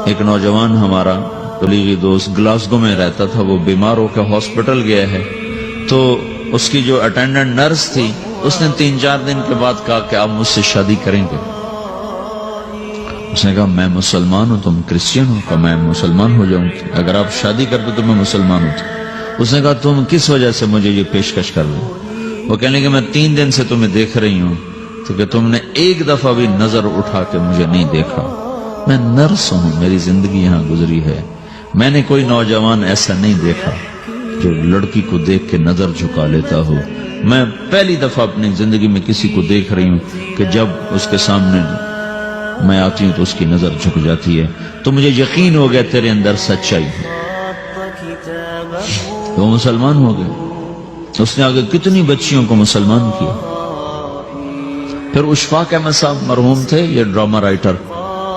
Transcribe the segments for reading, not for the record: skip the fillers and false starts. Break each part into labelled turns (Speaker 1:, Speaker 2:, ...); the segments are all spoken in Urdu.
Speaker 1: ایک نوجوان ہمارا تبلیغی دوست گلاسگو میں رہتا تھا، وہ بیمار ہو کے ہاسپٹل گیا ہے، تو اس کی جو اٹینڈنٹ نرس تھی اس نے 3-4 دن کے بعد کہا کہ آپ مجھ سے شادی کریں گے؟ اس نے کہا میں مسلمان ہوں، تم کرسچن ہو؟ کہا میں مسلمان ہو جاؤں، اگر آپ شادی کرتے تو میں مسلمان ہوں۔ اس نے کہا تم کس وجہ سے مجھے یہ پیشکش کر رہے ہو؟ وہ کہنے کہ میں 3 دن سے تمہیں دیکھ رہی ہوں تو کہ تم نے ایک دفعہ بھی نظر اٹھا کے مجھے نہیں دیکھا، میں نرس ہوں، میری زندگی یہاں گزری ہے، میں نے کوئی نوجوان ایسا نہیں دیکھا جو لڑکی کو دیکھ کے نظر جھکا لیتا ہو، میں پہلی دفعہ اپنی زندگی میں کسی کو دیکھ رہی ہوں کہ جب اس کے سامنے میں آتی ہوں تو اس کی نظر جھک جاتی ہے، تو مجھے یقین ہو گیا تیرے اندر سچائی ہے۔ تو مسلمان ہو گئے۔ اس نے آگے کتنی بچیوں کو مسلمان کیا۔ پھر اشفاق احمد صاحب مرحوم تھے، یہ ڈرامہ رائٹر،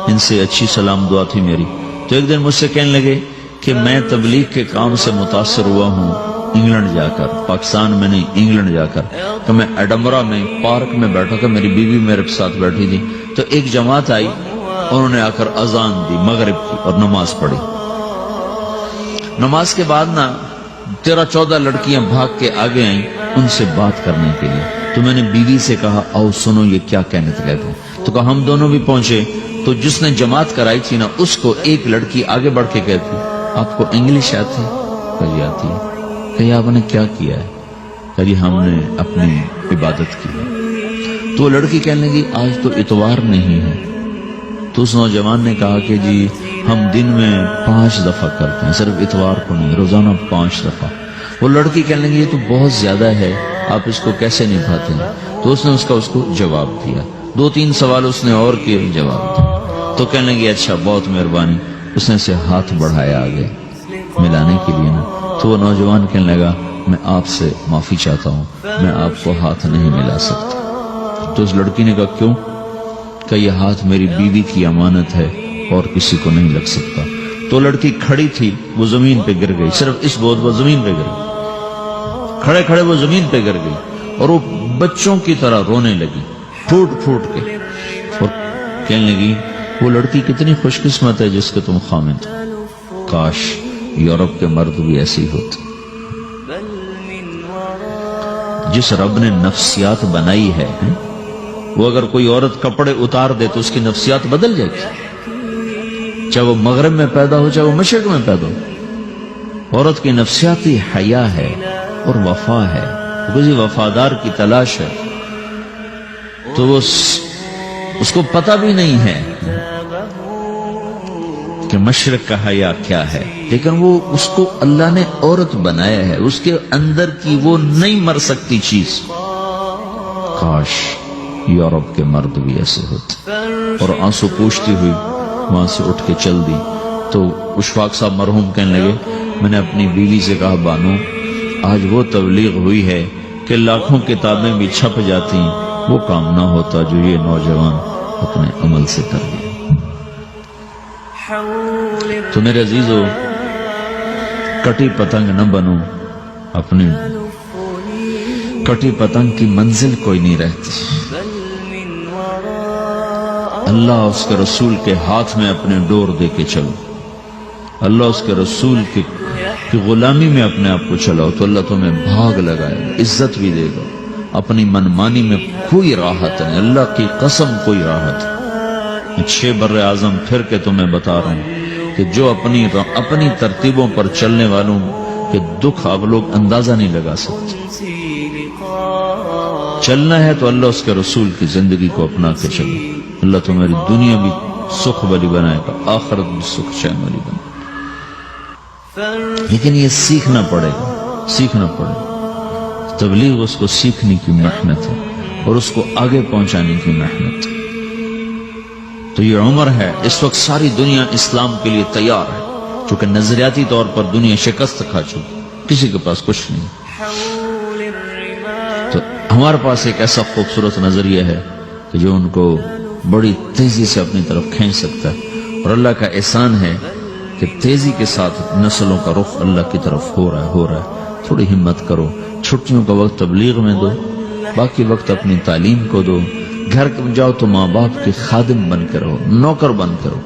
Speaker 1: ان سے اچھی سلام دعا تھی میری، تو ایک دن مجھ سے کہنے لگے کہ میں تبلیغ کے کام سے متاثر ہوا ہوں انگلینڈ جا کر، پاکستان میں نہیں، انگلینڈ جا کر، کہ میں ایڈنبرا میں پارک میں بیٹھا تھا، میری بیوی میرے ساتھ بیٹھی تھی، تو ایک جماعت آئی، انہوں نے آ کر اذان دی مغرب کی اور نماز پڑھی۔ نماز کے بعد 13-14 لڑکیاں بھاگ کے آگے آئیں ان سے بات کرنے کے لیے، تو میں نے بیوی سے کہا آؤ سنو یہ کیا کہنے کہتے ہیں، تو کہا ہم دونوں بھی پہنچے، تو جس نے جماعت کرائی تھی نا اس کو ایک لڑکی آگے بڑھ کے کہتی آپ کو انگلش آتی؟ کہی آتی ہے۔ کہی آپ نے کیا کیا ہے؟ کہی ہم نے اپنی عبادت کی۔ تو لڑکی کہنے لگی آج تو اتوار نہیں ہے، تو اس نوجوان نے کہا کہ جی ہم دن میں 5 دفعہ کرتے ہیں، صرف اتوار کو نہیں، روزانہ 5 دفعہ۔ وہ لڑکی کہنے لگی یہ تو بہت زیادہ ہے، آپ اس کو کیسے نبھاتے ہیں؟ تو اس نے اس کو جواب دیا، 2-3 سوال اس نے اور کیے، جواب دیا، تو کہنے لگی اچھا بہت مہربانی۔ اس نے اسے ہاتھ بڑھایا آگے ملانے کے لیے نا، تو وہ نوجوان کہنے لگا میں آپ سے معافی چاہتا ہوں، میں آپ کو ہاتھ نہیں ملا سکتا۔ تو اس لڑکی نے کہا کیوں؟ کہ یہ ہاتھ میری بیوی کی امانت ہے اور کسی کو نہیں لگ سکتا۔ تو لڑکی کھڑی تھی، وہ زمین پہ گر گئی، صرف اس بہت وہ زمین پہ گر گئی، کھڑے کھڑے وہ زمین پہ گر گئی، اور وہ بچوں کی طرح رونے لگی پھوٹ پھوٹ کے، اور کہنے لگی وہ لڑکی کتنی خوش قسمت ہے جس کے تم خامد، کاش یورپ کے مرد بھی ایسے ہی ہوتے۔ جس رب نے نفسیات بنائی ہے وہ اگر کوئی عورت کپڑے اتار دے تو اس کی نفسیات بدل جائے گی، چاہے وہ مغرب میں پیدا ہو چاہے وہ مشرق میں پیدا ہو۔ عورت کی نفسیاتی حیا ہے اور وفا ہے، کسی وفادار کی تلاش ہے، تو وہ اس کو پتہ بھی نہیں ہے کہ مشرق کا حیا کیا ہے، لیکن وہ اس کو اللہ نے عورت بنایا ہے، اس کے اندر کی وہ نہیں مر سکتی چیز۔ کاش یورپ کے مرد بھی ایسے ہوتے۔ اور آنسو پوچھتی ہوئی وہاں سے اٹھ کے چل دی۔ تو اشفاق صاحب مرحوم کہنے لگے میں نے اپنی بیوی سے کہا بانو آج وہ تبلیغ ہوئی ہے کہ لاکھوں کتابیں بھی چھپ جاتی، وہ کام نہ ہوتا جو یہ نوجوان اپنے عمل سے کر گئے۔ تو میرے عزیزو کٹی پتنگ نہ بنو، اپنی کٹی پتنگ کی منزل کوئی نہیں رہتی۔ اللہ اس کے رسول کے ہاتھ میں اپنے ڈور دے کے چلو، اللہ اس کے رسول کی غلامی میں اپنے آپ کو چلاؤ تو اللہ تمہیں بھاگ لگائے گا، عزت بھی دے گا۔ اپنی منمانی میں کوئی راحت نہیں، اللہ کی قسم کوئی راحت نہیں۔ 6 بر اعظم پھر کے تمہیں بتا رہا ہوں کہ جو اپنی ترتیبوں پر چلنے والوں کے دکھ آپ لوگ اندازہ نہیں لگا سکتے۔ چلنا ہے تو اللہ اس کے رسول کی زندگی کو اپنا کے چلو، اللہ تمہاری دنیا بھی سکھ والی بنائے گا، آخرت بھی سکھ چین والی بنائے گا۔ لیکن یہ سیکھنا پڑے گا، سیکھنا پڑے گا۔ تبلیغ اس کو سیکھنے کی محنت ہے اور اس کو آگے پہنچانے کی محنت ہے۔ تو یہ عمر ہے، اس وقت ساری دنیا اسلام کے لیے تیار ہے، چونکہ نظریاتی طور پر دنیا شکست کھا چکی، کسی کے پاس کچھ نہیں۔ تو ہمارے پاس ایک ایسا خوبصورت نظریہ ہے کہ جو ان کو بڑی تیزی سے اپنی طرف کھینچ سکتا ہے، اور اللہ کا احسان ہے کہ تیزی کے ساتھ نسلوں کا رخ اللہ کی طرف ہو رہا ہے۔ تھوڑی ہمت کرو، چھٹیوں کا وقت تبلیغ میں دو، باقی وقت اپنی تعلیم کو دو، گھر جاؤ تو ماں باپ کے خادم بن کے رہو، نوکر بن کے رہو۔